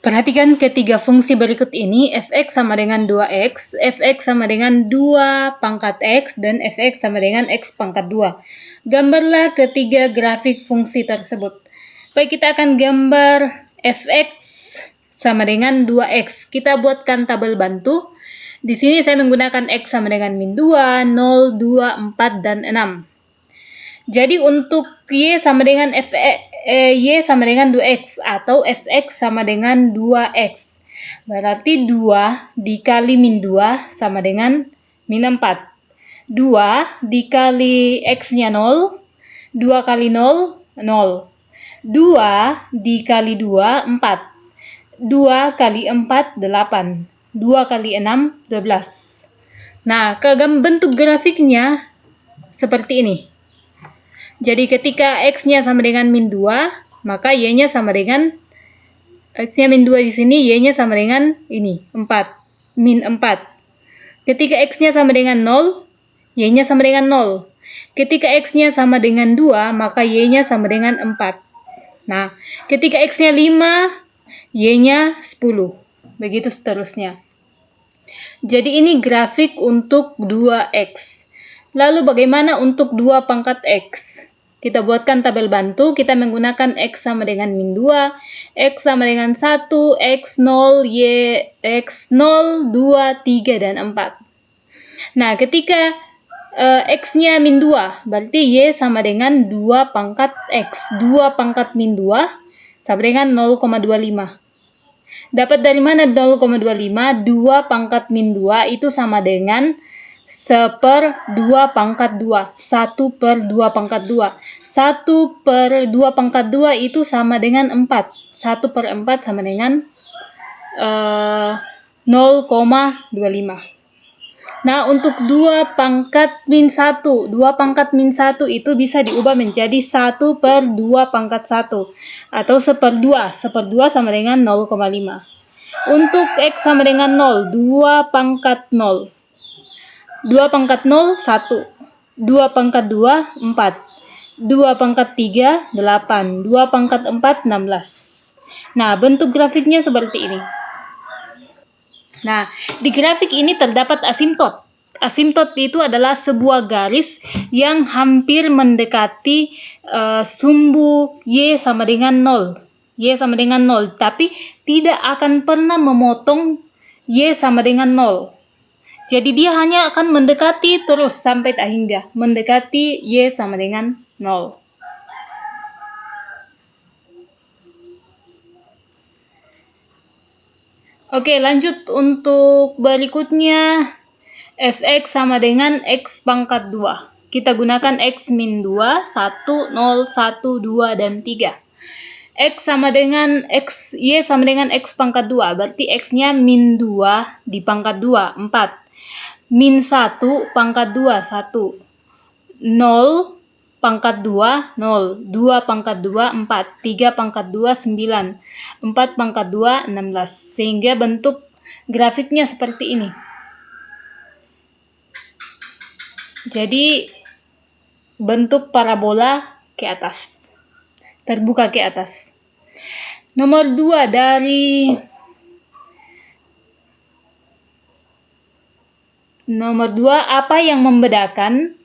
Perhatikan ketiga fungsi berikut ini, fx sama dengan 2x, fx sama dengan 2 pangkat x, dan fx sama dengan x pangkat 2. Gambarlah ketiga grafik fungsi tersebut. Baik, kita akan gambar fx sama dengan 2x. Kita buatkan tabel bantu. Di sini saya menggunakan x sama dengan min 2, 0, 2, 4, dan 6. Jadi untuk y sama dengan y sama dengan 2x atau fx sama dengan 2x. Berarti 2 dikali min 2 sama dengan min 4. 2 dikali x-nya 0, 2 kali 0, 0. 2 dikali 2, 4. 2 kali 4, 8. 2 kali 6, 12. Nah, bentuk grafiknya seperti ini. Jadi ketika x-nya sama dengan min 2, maka y-nya sama dengan x-nya min 2 di sini, y-nya sama dengan ini, 4, min 4. Ketika x-nya sama dengan 0, y-nya sama dengan 0. Ketika x-nya sama dengan 2, maka y-nya sama dengan 4. Nah, ketika x-nya 5, y-nya 10. Begitu seterusnya. Jadi ini grafik untuk 2x. Lalu bagaimana untuk 2 pangkat x? Kita buatkan tabel bantu, kita menggunakan x sama dengan min 2, x sama dengan 1, x0, y, x0, 2, 3, dan 4. Nah, ketika x-nya min 2, berarti y sama dengan 2 pangkat x. 2 pangkat min 2 sama dengan 0,25. Dapat dari mana 0,25? 2 pangkat min 2 itu sama dengan 1/2 pangkat 2. 1/2 pangkat 2. 1/2 pangkat 2 itu sama dengan 4. 1/4 sama dengan 0,25. Nah, untuk 2 pangkat min 1. 2 pangkat min 1 itu bisa diubah menjadi 1/2 pangkat 1. Atau 1/2. 1/2 sama dengan 0,5. Untuk x sama dengan 0. 2 pangkat 0. 2 pangkat 0, 1. 2 pangkat 2, 4. 2 pangkat 3, 8. 2 pangkat 4, 16. Nah, bentuk grafiknya seperti ini. Nah, di grafik ini terdapat asimtot. Asimtot itu adalah sebuah garis yang hampir mendekati sumbu y sama dengan 0. Y sama dengan 0, tapi tidak akan pernah memotong y sama dengan 0. Jadi dia hanya akan mendekati terus sampai tak hingga. Mendekati y sama dengan 0. Oke, lanjut untuk berikutnya. Fx sama dengan x pangkat 2. Kita gunakan x min 2, 1, 0, 1, 2, dan 3. X sama dengan x, y sama dengan x pangkat 2. Berarti x-nya min 2 di pangkat 2, 4. Min 1 pangkat 2, 1. 0 pangkat 2, 0. 2 pangkat 2, 4. 3 pangkat 2, 9. 4 pangkat 2, 16. Sehingga bentuk grafiknya seperti ini. Jadi bentuk parabola ke atas. Terbuka ke atas. Nomor 2 dari Nomor 2, apa yang membedakan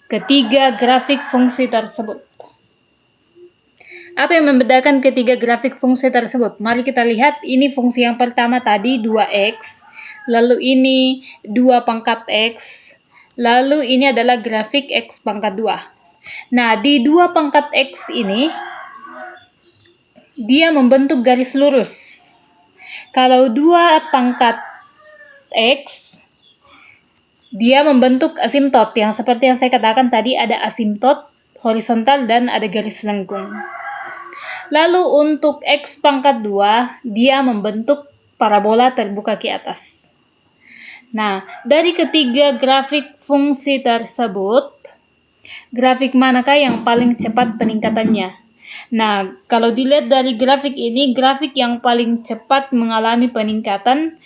ketiga grafik fungsi tersebut? Apa yang membedakan ketiga grafik fungsi tersebut? Mari kita lihat, ini fungsi yang pertama tadi 2x, lalu ini 2 pangkat x, lalu ini adalah grafik x pangkat 2. Nah, di 2 pangkat x ini, dia membentuk garis lurus. Kalau 2 pangkat x, dia membentuk asimtot, yang seperti yang saya katakan tadi, ada asimtot horizontal dan ada garis lengkung. Lalu untuk x pangkat 2, dia membentuk parabola terbuka ke atas. Nah, dari ketiga grafik fungsi tersebut, grafik manakah yang paling cepat peningkatannya? Nah, kalau dilihat dari grafik ini, grafik yang paling cepat mengalami peningkatan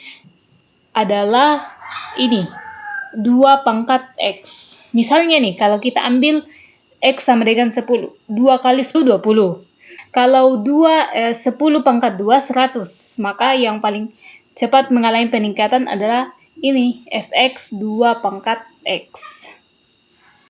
adalah ini. 2 pangkat x. Misalnya nih, kalau kita ambil x sama dengan 10. 2 kali 10, 20. Kalau 10 pangkat 2, 100. Maka yang paling cepat mengalami peningkatan adalah ini, fx 2 pangkat x.